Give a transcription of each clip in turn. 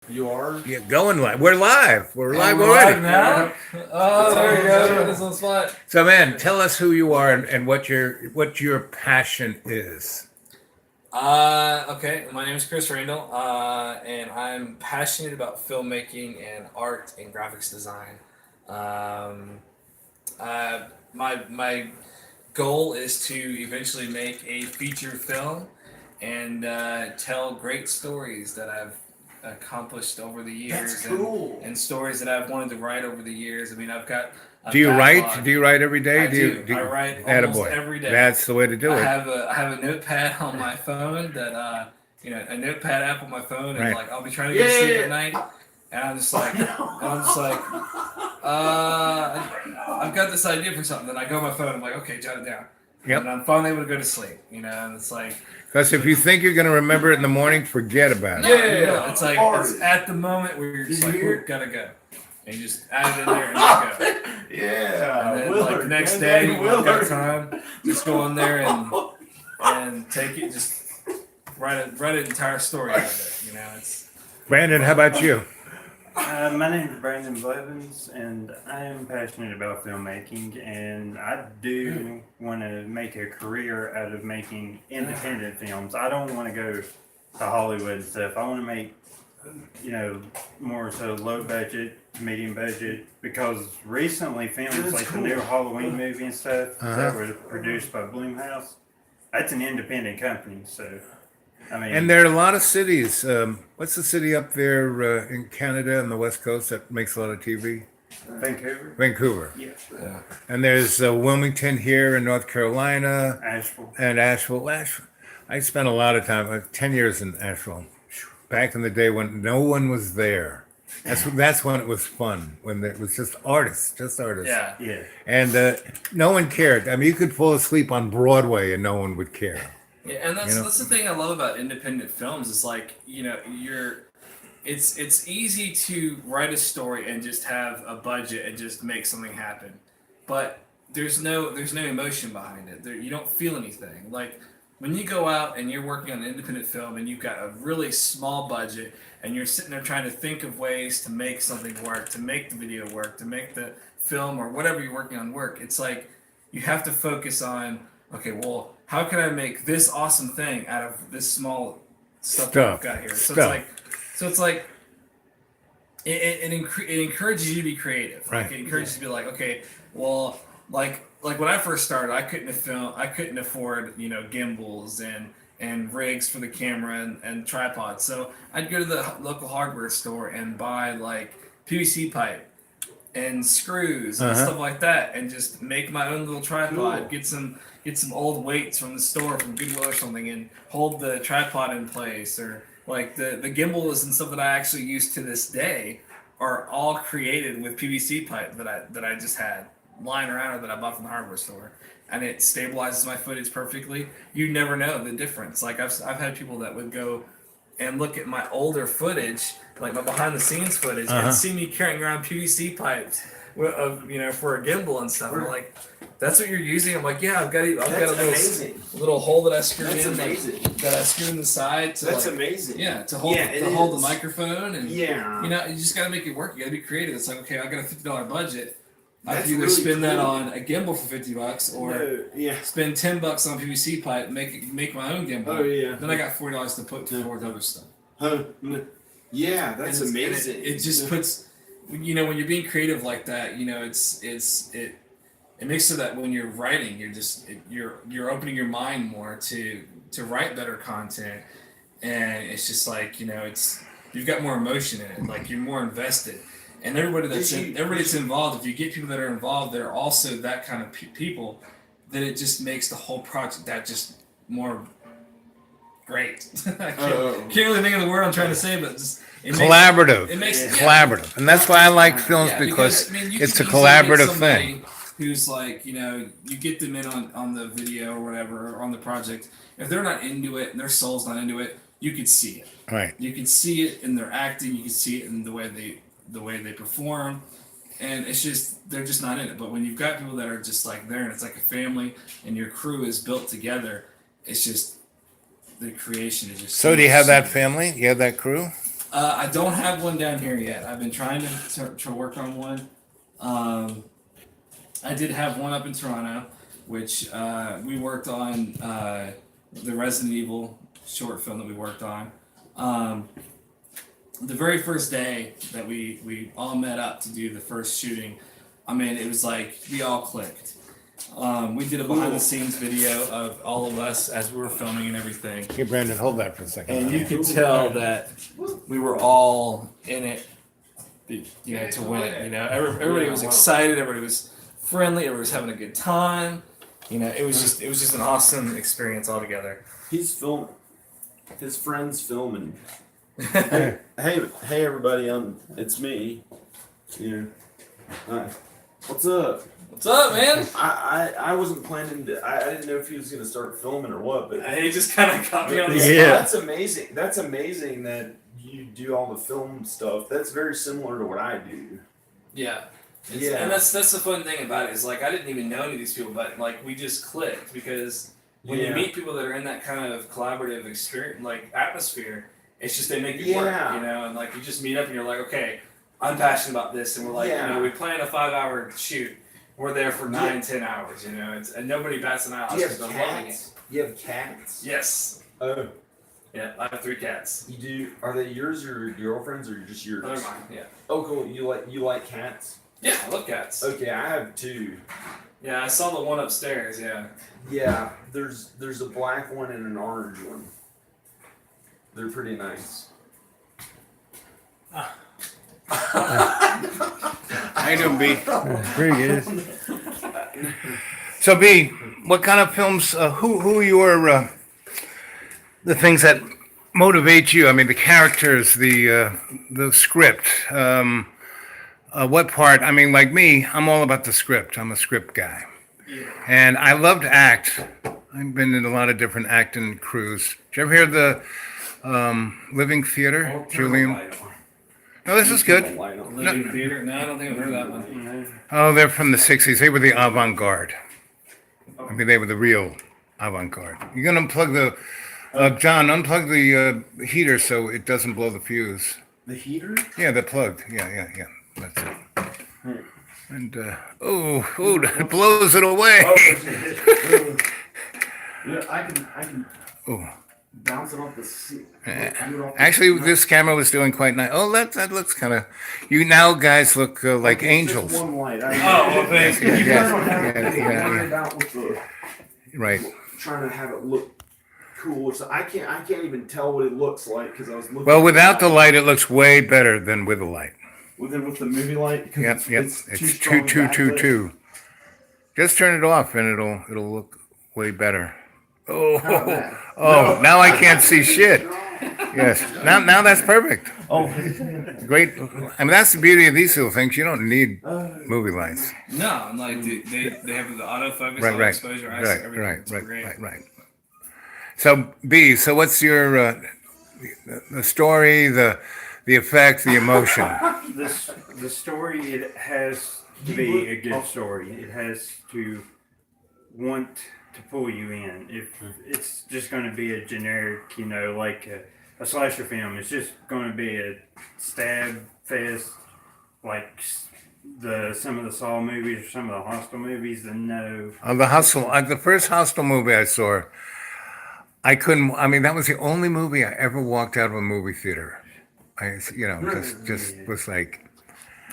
You are? Yeah, going live. We're live. We're live We're already. live now. Oh, there you go. Put us on the spot. So, man, tell us who you are and what your passion is. Okay. My name is Chris Randall, and I'm passionate about filmmaking and art and graphics design. Um, my goal is to eventually make a feature film and tell great stories that I've accomplished over the years. That's cool. And stories that I've wanted to write over the years. I mean, I've got a Do you write? backlog. Do you write every day? I do. do. I write almost Attaboy. every day. That's the way to do I it. have a notepad on my phone that a notepad app on my phone, and Right. like I'll be trying to go to sleep at night, and I'm just like I've got this idea for something, and I go on my phone, I'm like, okay, jot it down. Yep. And I'm finally able to go to sleep, and it's like Because if you think you're going to remember it in the morning, forget about it. yeah, it's like it's at the moment where you're just like, we gotta go. And you just add it in there and just go. Yeah. And then Willard. like the next And day, then you've got Willard. time, just go in there and take it, just write an entire story out of it. It's Brandon, how about you? My name is Brandon Blevins, and I am passionate about filmmaking, and I do want to make a career out of making independent films. I don't want to go to Hollywood and stuff. I want to make, more so low budget, medium budget, because recently films That's like cool. the new Halloween movie and stuff Uh-huh. that were produced by Blumhouse, that's an independent company, so I mean, And there are a lot of cities. What's the city up there in Canada on the West Coast that makes a lot of TV? Vancouver, Vancouver. yeah, And there's Wilmington here in North Carolina. Asheville. And Asheville. I spent a lot of time, 10 years in Asheville, back in the day when no one was there. That's when it was fun, when it was just artists. yeah. Yeah. And no one cared. I mean, you could fall asleep on Broadway and no one would care. Yeah, and that's the thing I love about independent films is like it's easy to write a story and just have a budget and just make something happen, but there's no emotion behind it. You don't feel anything. Like when you go out and you're working on an independent film and you've got a really small budget and you're sitting there trying to think of ways to make something work, to make the video work, to make the film or whatever you're working on work. It's like you have to focus on, okay, well, how can I make this awesome thing out of this small stuff that I've got here? So it's like it encourages you to be creative. Right. Like it encourages you to be like, okay, well, like when I first started, I couldn't afford gimbals and rigs for the camera and tripods. So I'd go to the local hardware store and buy like PVC pipe and screws and stuff like that, and just make my own little tripod. Cool. Get some old weights from the store from Goodwill or something, and hold the tripod in place. Or like the gimbals and stuff that I actually use to this day are all created with PVC pipe that I just had lying around or that I bought from the hardware store, and it stabilizes my footage perfectly. You never know the difference. Like I've had people that would go and look at my older footage, like my behind the scenes footage, and see me carrying around PVC pipes, for a gimbal and stuff. I'm like, that's what you're using? I'm like, yeah, I've got a amazing. little hole that I screwed That's in, amazing. that I screwed in the side to That's like, amazing. yeah, to hold Yeah, it hold the is. microphone, and Yeah. you just got to make it work. You got to be creative. It's like, okay, I got a $50 budget. I That's can either really spend that cool. on a gimbal for $50 or No, yeah. spend $10 on PVC pipe, make my own gimbal. Oh, yeah. Then I got $40 to put towards other stuff. Yeah, that's And amazing. it just puts, when you're being creative like that, it makes so that when you're writing, you're opening your mind more to write better content, and it's just like you've got more emotion in it, like you're more invested, and everybody that's involved. If you get people that are involved, they're also that kind of people, then it just makes the whole project that just more great. I can't really think of the word I'm trying to say, but just Collaborative. It makes Collaborative. And that's why I like films, because I mean, you it's a can easily get collaborative somebody thing. Who's like, you get them in on the video or whatever, or on the project. If they're not into it and their soul's not into it, you could see it. Right. You can see it in their acting. You can see it in the way they perform, and it's just they're just not in it. But when you've got people that are just like there, and it's like a family, and your crew is built together, it's just the creation is just. So do you have that family? You have that crew? I don't have one down here yet. I've been trying to work on one. I did have one up in Toronto, which we worked on the Resident Evil short film that we worked on. The very first day that we all met up to do the first shooting, I mean, it was like we all clicked. We did a behind the scenes video of all of us as we were filming and everything. Hey, Brandon, hold that for a second. And you could tell that we were all in it, to win it. Everybody was excited. Everybody was friendly. Everybody was having a good time. It was just an awesome experience altogether. He's filming. His friend's filming. hey, everybody! It's me. Hi. What's up? What's up, man? I wasn't planning to. I didn't know if he was gonna start filming or what, but He just kind of caught me on the Yeah. spot. That's amazing. That's amazing that you do all the film stuff. That's very similar to what I do. Yeah. Yeah. And that's the fun thing about it is like I didn't even know any of these people, but like we just clicked because when you meet people that are in that kind of collaborative experience, like atmosphere, it's just they make it work, and like you just meet up and you're like, okay, I'm passionate about this, and we're like, we plan a 5-hour shoot, we're there for 9-10 hours, and nobody bats an eye because they're loving it. You have cats? Yes. Oh. Yeah, I have 3 cats. You do? Are they yours or your girlfriend's or just yours? They're mine. Yeah. Oh, cool. You like cats? Yeah, I love cats. Okay, I have 2. Yeah, I saw the one upstairs. Yeah. Yeah, there's a black one and an orange one. They're pretty nice. How you doing, B? Pretty good. So, B, what kind of films? Who are your the things that motivate you? I mean, the characters, the script. What part? I mean, like me, I'm all about the script. I'm a script guy, and I love to act. I've been in a lot of different acting crews. Did you ever hear the Living Theater, Julian? No, this is good. Living Theater? No, I don't think I've heard that one. Oh, they're from the 60s. They were the avant-garde. I mean, they were the real avant-garde. You're going to unplug the, John, unplug the heater so it doesn't blow the fuse. The heater? Yeah, they're plugged. Yeah. That's it. And, it blows it away. Yeah, I can Oh. bounce it off the seat. Actually, this camera was doing quite nice. Oh, that looks kind of. You now guys look like angels. Just one light. well, thank you. You guys don't have Yeah, to yeah, worry yeah. about with the Right. trying to have it look cool. So I can't even tell what it looks like because I was looking. Well, without the light, it looks way better than with the light. with the movie light. 'Cause Yep. It's It's too two, strong two, two, backlit. two. Just turn it off, and it'll look way better. Oh, How about that? oh! Now I can't see shit. Yes. Now that's perfect. Oh, Great. I mean, that's the beauty of these little things. You don't need movie lights. No, and like they have the autofocus, Right. exposure, everything. It's great. Right. So B. So what's your the story, the effect, the emotion? The story, it has to be a good story. It has to want to pull you in. If it's just going to be a generic, like a slasher film, it's just going to be a stab fest, like some of the Saw movies or some of the Hostel movies. Then no. The Hustle. The first Hostel movie I saw, I couldn't. I mean, that was the only movie I ever walked out of a movie theater. Just was like.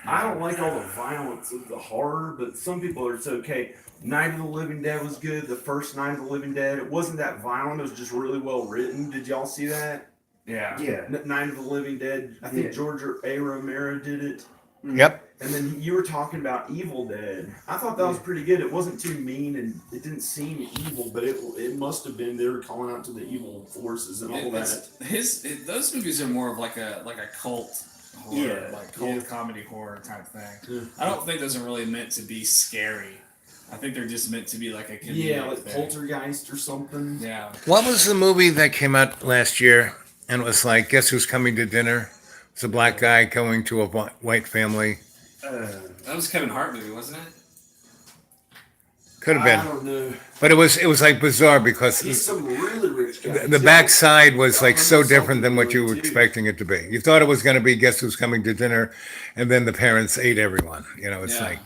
I don't like all the violence of the horror, but some people are so okay. Night of the Living Dead was good. The first Night of the Living Dead, it wasn't that violent. It was just really well written. Did y'all see that? Yeah. Yeah. Night of the Living Dead. I think George A. Romero did it. Yep. And then you were talking about Evil Dead. I thought that was pretty good. It wasn't too mean and it didn't seem evil, but it must have been. They were calling out to the evil forces and all that. Those movies are more of like a cult horror, like cult comedy horror type thing. Yeah. I don't think those are really meant to be scary. I think they're just meant to be like a comedic Like thing. Poltergeist or something. Yeah. What was the movie that came out last year and it was like, guess who's coming to dinner? It's a black guy going to a white family. That was a Kevin Hart movie, wasn't it? Could have I been. don't know. But it was like bizarre because He's some really rich guy. the backside was like so different than what you were Something expecting it to be. You thought it was going to be guess who's coming to dinner, and then the parents ate everyone. You know, it's Yeah. like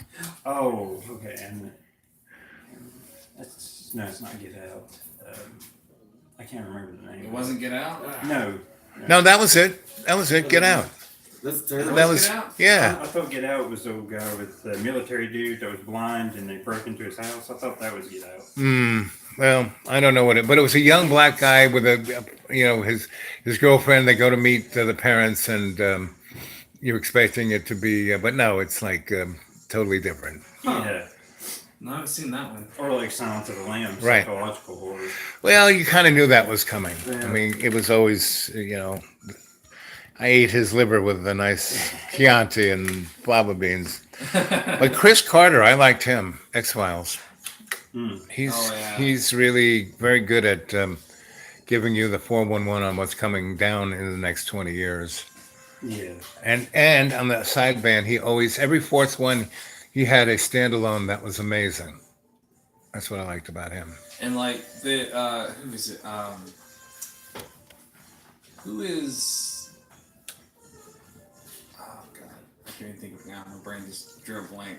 Oh, okay. And no, it's not Get Out. I can't remember the name. It wasn't Get Out. No. no, that was it. That was it. Get out. That's terrible. That was Get Out? yeah. I thought Get Out was the old guy with the military dude that was blind and they broke into his house. I thought that was Get Out. Well, I don't know what it, but it was a young black guy with his girlfriend. They go to meet the parents, and you're expecting it to be, but no, it's like totally different. Yeah. No, I haven't seen that one. Or like Silence of the Lambs, Right. psychological horror. Well, you kind of knew that was coming. I Yeah. mean, it was always, I ate his liver with a nice Chianti and fava beans. But Chris Carter, I liked him. X-Files. He's Oh, yeah. he's really very good at giving you the 411 on what's coming down in the next 20 years. Yeah. And on the side band, he always every fourth one, he had a standalone that was amazing. That's what I liked about him. And like who is it? Who is? Oh god, I can't even think of it now. My brain just drew a blank.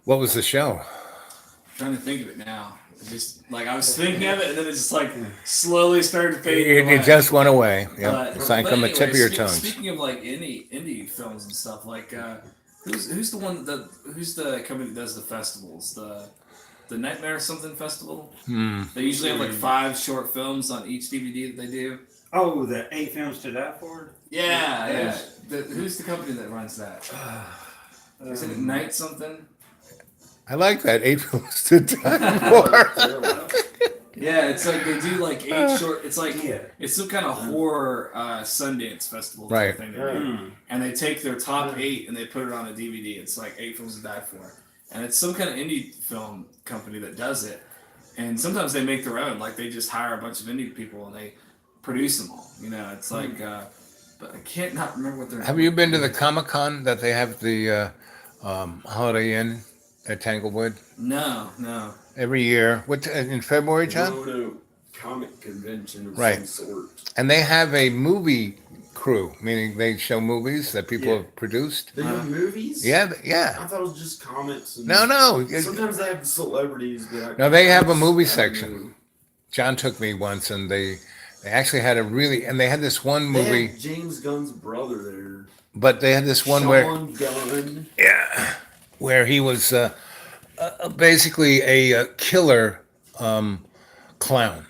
What was the show? I'm trying to think of it now. It just like I was thinking of it, and then it just like slowly started fading. It away. just went away. But- Yep. It's like but on the tip of your anyway, tongue. Speaking of like indie films and stuff, like who's the one that who's the company that does the festivals? The Nightmare something festival. They usually have like 5 short films on each DVD that they do. Oh, the 8 films to die for? Yeah. Who's the company that runs that? Is it Night something? I like that. 8 films to die for. Yeah, it's like they do like 8 short. It's like Yeah. it's some kind of horror Sundance festival type Right. thing. they do. And they take their top 8 and they put it on a DVD. It's like 8 films to die for, and it's some kind of indie film company that does it. And sometimes they make their own. Like they just hire a bunch of indie people and they produce them all. You know, it's like, but I can't not remember what they're. Have you been to the Comic-Con that they have the Holiday Inn at Tanglewood No. every year? What in February, John? No comic convention of Right. some sort. And they have a movie crew, meaning they show movies that people Yeah. have produced. They do movies? Yeah. I thought it was just comics. And No. Sometimes they have celebrities. But No, they have a movie I don't section. know. John took me once, and they actually had they had this one They movie, had James Gunn's brother there. but they had this one where Sean Gunn. where he was basically a killer clown,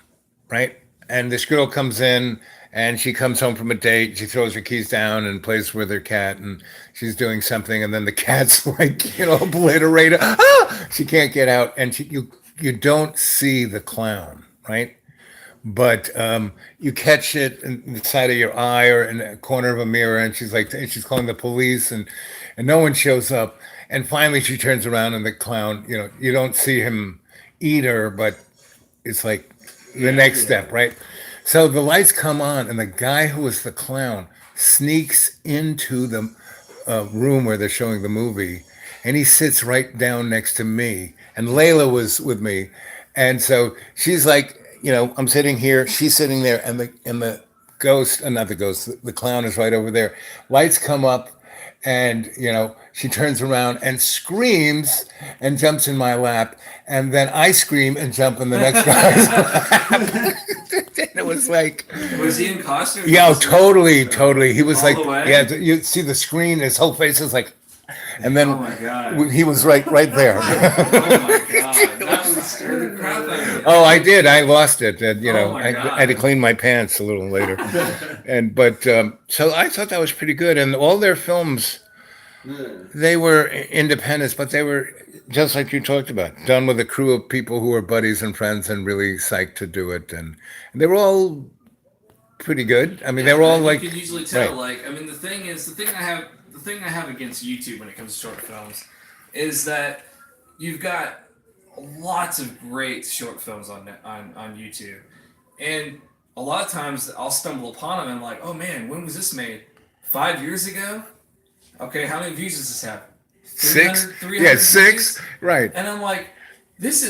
right? And this girl comes in, and she comes home from a date. She throws her keys down and plays with her cat, and she's doing something, and then the cat's like, obliterated. Ah! She can't get out, and you don't see the clown, right? But you catch it in the side of your eye or in the corner of a mirror, and she's calling the police, and no one shows up. And finally, she turns around, and the clown, you don't see him eat her, but it's like the next step, right? So the lights come on, and the guy who was the clown sneaks into the room where they're showing the movie, and he sits right down next to me. And Layla was with me, and so she's like, I'm sitting here, she's sitting there, and the ghost, not the ghost, the clown is right over there. Lights come up, and she turns around and screams and jumps in my lap, and then I scream and jump in the next guy's lap. It was like, Was he in costume? yeah, totally. He was All like, the way? yeah, you see the screen, his whole face is like, and then Oh my god. he was right there. Oh my god. That would scare the crap out of me. Oh, I did. I lost it. And, Oh my I God. had to clean my pants a little later. But so I thought that was pretty good. And all their films, they were independents, but they were just like you talked about, done with a crew of people who were buddies and friends and really psyched to do it. And they were all pretty good. I mean, they were all You like, could usually tell. right. Like, I mean, the thing I have against YouTube when it comes to short films is that you've got lots of great short films on YouTube, and a lot of times I'll stumble upon them and I'm like, oh man, when was this made? 5 years ago? Okay, how many views does this have? 6? 300 Yeah, views? 6. Right. And I'm like, this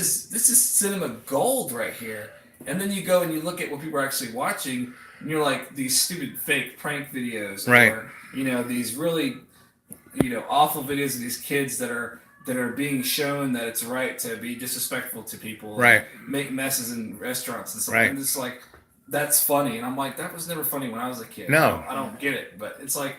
is cinema gold right here. And then you go and you look at what people are actually watching, and you're like, these stupid fake prank videos, Right. or these really awful videos of these kids that are being shown that it's right to be disrespectful to people, Right. and make messes in restaurants and stuff. Right. And it's like, that's funny, and I'm like, that was never funny when I was a kid. No. I don't get it, but it's like,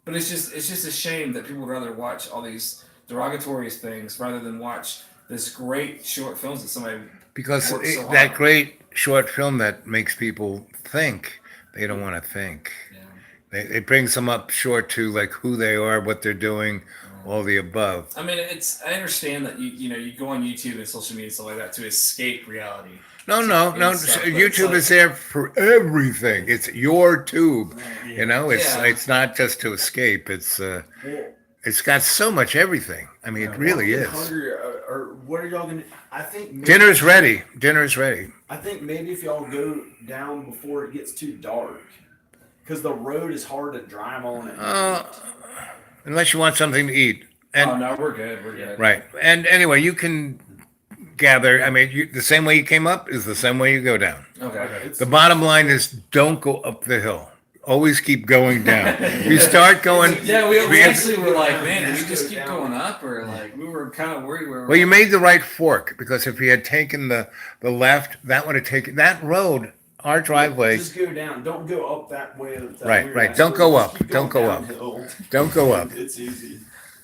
but it's just a shame that people would rather watch all these derogatory things rather than watch this great short films that somebody Because worked so that hard. great short film that makes people think, they don't want to think. Yeah. It brings them up short to like who they are, what they're doing, all the above. I mean, I understand that you go on YouTube and social media and stuff like that to escape reality. No. And stuff, but it's YouTube like- is there for everything. It's your tube. Yeah. You know, Yeah. it's not just to escape. It's got so much everything. I mean, it really Walking is. Hungry, or what are y'all gonna? I think maybe, Dinner's ready. Dinner's ready. I think maybe if y'all go down before it gets too dark, because the road is hard to drive on. At night. Unless you want something to eat. And Oh no, we're good. We're good. right. And anyway, you can gather. I mean, the same way you came up is the same way you go down. Okay. The bottom line is don't go up the hill. Always keep going down. You start going. Yeah, we we- actually were like, man, did we Just just go keep down. going up, or like we were kind of worried where. Well, you made the right fork, because if you had taken the left, that would have taken that road. Our driveway. Just go down. Don't go up that way. That Right, weird right. ass Don't road. go Just up. keep Don't going go up. downhill. Don't go up. It's easy.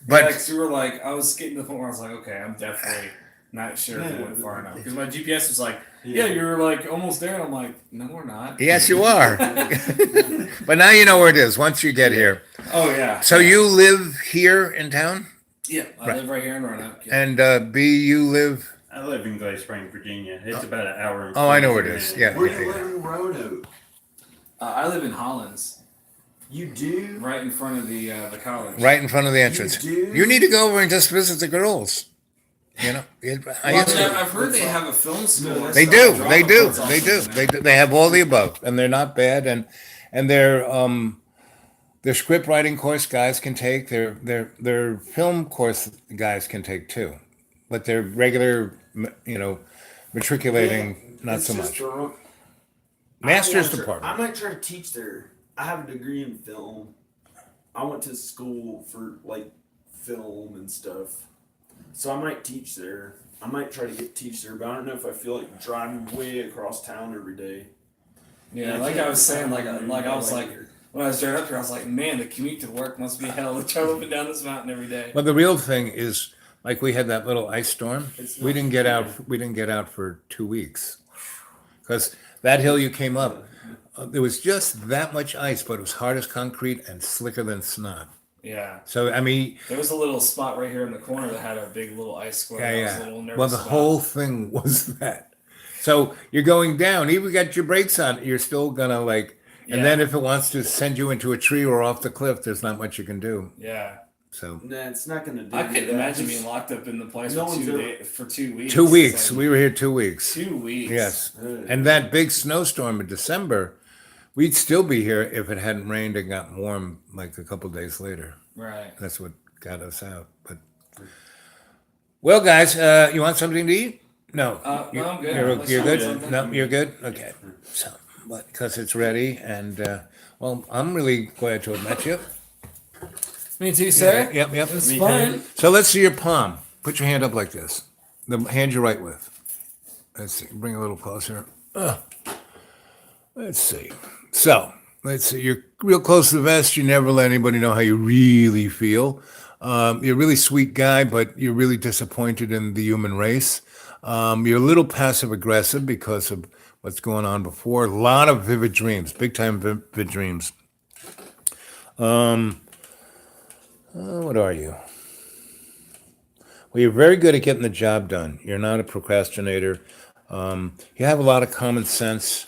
But But we were like, I was getting to the point where I was like, okay, I'm definitely not sure if we went far enough, because my GPS was like, yeah, you're like almost there, and I'm like, no, we're not. yes, you are. But now you know where it is once you get here. Oh yeah. So you live here in town, Yeah, I live right here in Roanoke. Yeah. and B, you live. I live in Glade Spring, Virginia. It's about an hour. And Oh, I know 40 where it is. minutes. Yeah. Where do you live in Roanoke? I live in Hollins, You do? right in front of the college. Right in front of the entrance. do? You need to go over and just visit the girls. I Well, used I mean, to. I've heard they have a film school. No, and They stuff. do. Drama They do. club's They do. awesome. They do. They have all the above, and they're not bad. And their script writing course guys can take. Their film course guys can take too, but their regular, matriculating not It's so just much. the- Master's I department. might try to teach there. I have a degree in film. I went to school for like film and stuff, so I might teach there. I might try to teach there, but I don't know if I feel like driving way across town every day. Yeah, like I was saying, like I was like, when I was driving up here, I was like, man, the commute to work must be hell to drive up and down this mountain every day. But the real thing is, like we had that little ice storm. It's We not- didn't get out. We didn't get out for 2 weeks, because that hill you came up, there was just that much ice, but it was hard as concrete and slicker than snot. Yeah, So I mean, there was a little spot right here in the corner that had a big little ice square. that I was a little nervous Well, the about. whole thing was that. So you're going down. Even got your brakes on, you're still gonna like. And Yeah. then if it wants to send you into a tree or off the cliff, there's not much you can do. Yeah, So Nah, it's not gonna do. I couldn't that. imagine Just- being locked up in the place No for one's 2 ever- days for 2 weeks. 2 weeks. It's like, We were here 2 weeks. 2 weeks. Yes. Ugh. And that big snowstorm in December, we'd still be here if it hadn't rained and gotten warm like a couple days later. Right. That's what got us out. But well, guys, you want something to eat? No, No, I'm good. You're, Unless you're you good. want something. No, you're good. Okay. So, but because it's ready, and well, I'm really glad to have met you. Me too, sir. Yep, yep. It was Me fun. So let's see your palm. Put your hand up like this. The hand you're right with. Let's see. Bring it a little closer. Let's see. So let's see. You're real close to the vest. You never let anybody know how you really feel. You're a really sweet guy, but you're really disappointed in the human race. You're a little passive aggressive because of what's going on before. A lot of vivid dreams, big time vivid dreams. What are you? Well, you're very good at getting the job done. You're not a procrastinator. You have a lot of common sense.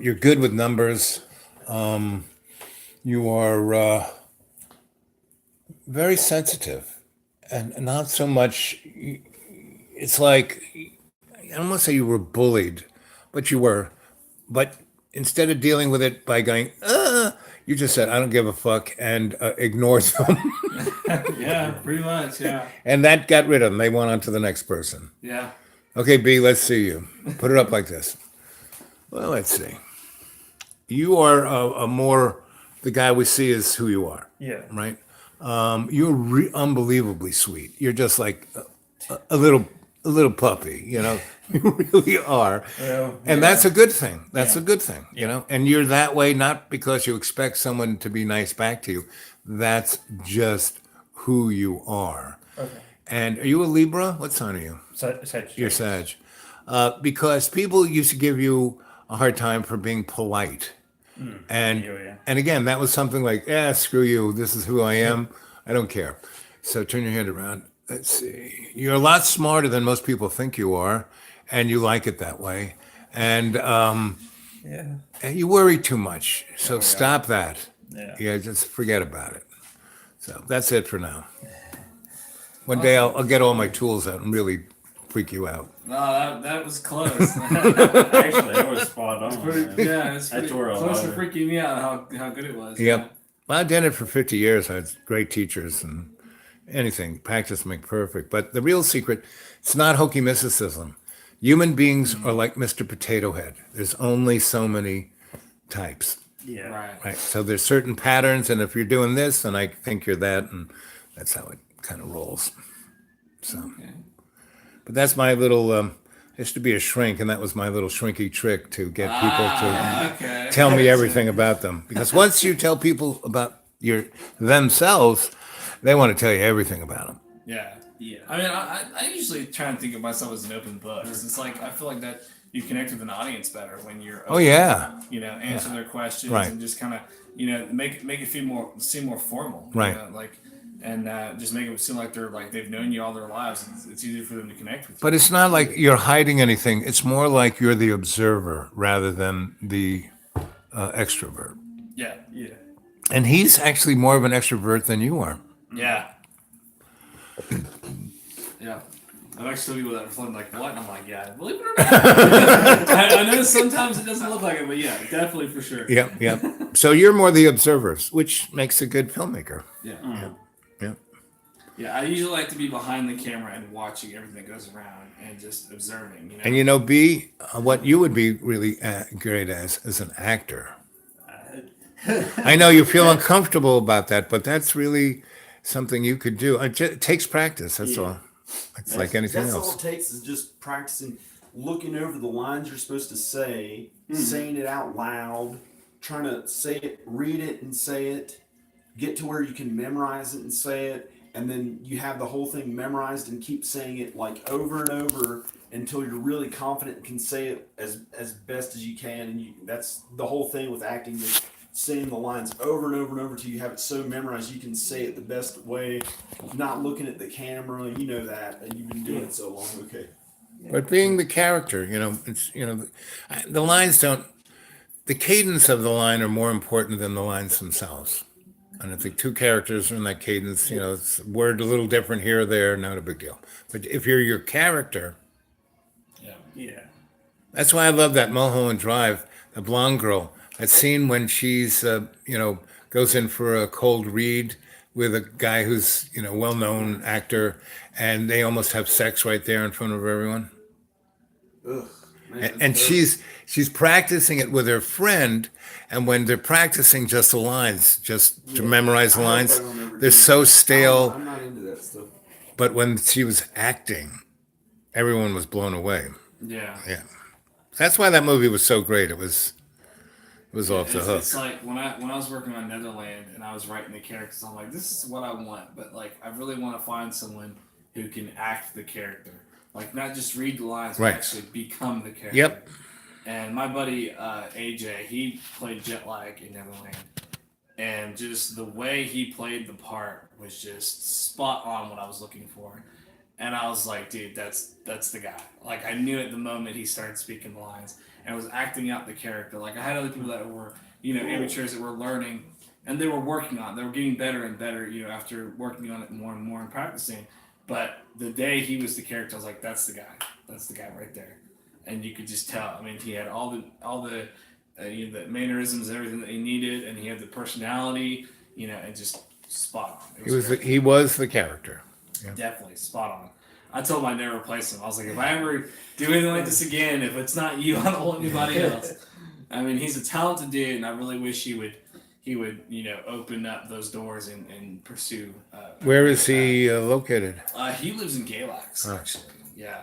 You're good with numbers. You are very sensitive, and not so much. It's like, I don't want to say you were bullied, but you were. But instead of dealing with it by going, you just said, I don't give a fuck, and ignored them. Yeah, pretty much. Yeah. And that got rid of them. They went on to the next person. Yeah. Okay, B, let's see you. Put it up like this. Well, let's see. You are a more, the guy we see is who you are, Yeah. right? You're unbelievably sweet. You're just like a little puppy, you know. You really are, Well, and that's a good thing. That's Yeah. a good thing, you know. And you're that way not because you expect someone to be nice back to you. That's just who you are. Okay. And are you a Libra? What sign are you? You're Sag. Because people used to give you a hard time for being polite. And Yeah. and again, that was something like, screw you. This is who I am. I don't care. So turn your hand around. Let's see. You're a lot smarter than most people think you are, and you like it that way. And Yeah. and you worry too much. So yeah. stop that. Yeah. Yeah, just forget about it. So that's it for now. One day I'll get all my tools out and really freak you out. No, that was close. Actually, it was spot on. man. Yeah, it's I pretty tore a close to lot of- freaking me out how good it was. Yep. Well, I did it for 50 years. I had great teachers and anything. Practice make perfect. But the real secret, it's not hokey mysticism. Human beings are like Mr. Potato Head. There's only so many types, Yeah. Right. right? So there's certain patterns, and if you're doing this, then I think you're that, and that's how it kind of rolls. So, Okay. but that's my little, I used to be a shrink, and that was my little shrinky trick to get people to Okay. tell me everything about them. Because once you tell people about themselves, they want to tell you everything about them. Yeah. Yeah. I mean, I usually try and think of myself as an open book. 'Cause it's like I feel like that you connect with an audience better when you're open, Oh yeah, you know, answer their questions Right. and just kind of, you know, make it seem more formal, you Right. know, like, and just make it seem like they've known you all their lives. It's easier for them to connect with you. but it's not like you're hiding anything. It's more like you're the observer rather than the extrovert. Yeah, Yeah. And he's actually more of an extrovert than you are. yeah, yeah. I've actually people that are floating like, what? And I'm like, yeah, believe it or not. I know sometimes it doesn't look like it, but yeah, definitely for sure. Yep, yep. So you're more the observers, which makes a good filmmaker. Yeah. Yeah. Yeah, I usually like to be behind the camera and watching everything that goes around and just observing. You know? And you know, B, what you would be really great as an actor. I know you feel uncomfortable about that, but that's really something you could do. It takes practice. That's Yeah. all. It's like anything That's all else. it takes is just practicing, looking over the lines you're supposed to say, saying it out loud, trying to say it, read it and say it, get to where you can memorize it and say it, and then you have the whole thing memorized and keep saying it like over and over until you're really confident and can say it as best as you can. And that's the whole thing with acting, is saying the lines over and over and over till you have it so memorized you can say it the best way, not looking at the camera. You know that, and you've been doing it so long. Okay. But being the character, it's the lines don't. The cadence of the line are more important than the lines themselves. And if the two characters are in that cadence, it's a word a little different here or there, not a big deal. But if you're your character, Yeah. Yeah. that's why I love that Mulholland Drive, the blonde girl. That scene when she's, goes in for a cold read with a guy who's, well-known actor, and they almost have sex right there in front of everyone. Ugh, man, And that's terrible. she's practicing it with her friend, and when they're practicing just the lines, just to memorize the I hope lines, I don't ever they're do so that. stale. I'm not into that stuff. But when she was acting, everyone was blown away. Yeah. Yeah, that's why that movie was so great. It was off the hook. It's like when I was working on Netherland and I was writing the characters, I'm like, this is what I want, but like I really want to find someone who can act the character, like not just read the lines, but Right. actually become the character. Yep. And my buddy AJ, he played Jetlag in Neverland, and just the way he played the part was just spot on what I was looking for. And I was like, dude, that's the guy. Like I knew at the moment he started speaking the lines and was acting out the character. Like I had other people that were, amateurs that were learning and they were working on it. They were getting better and better, after working on it more and more and practicing. But the day he was the character, I was like, that's the guy. That's the guy right there. And you could just tell. I mean, he had all the the mannerisms, everything that he needed, and he had the personality, and just spot on. It He was great. he was the character. Definitely spot on. I told him I'd never replace him. I was like, if I ever do anything like this again, if it's not you, I don't want anybody else. I mean, he's a talented dude, and I really wish he would, open up those doors and pursue. Where is he located? He lives in Galax, Oh. actually. Yeah.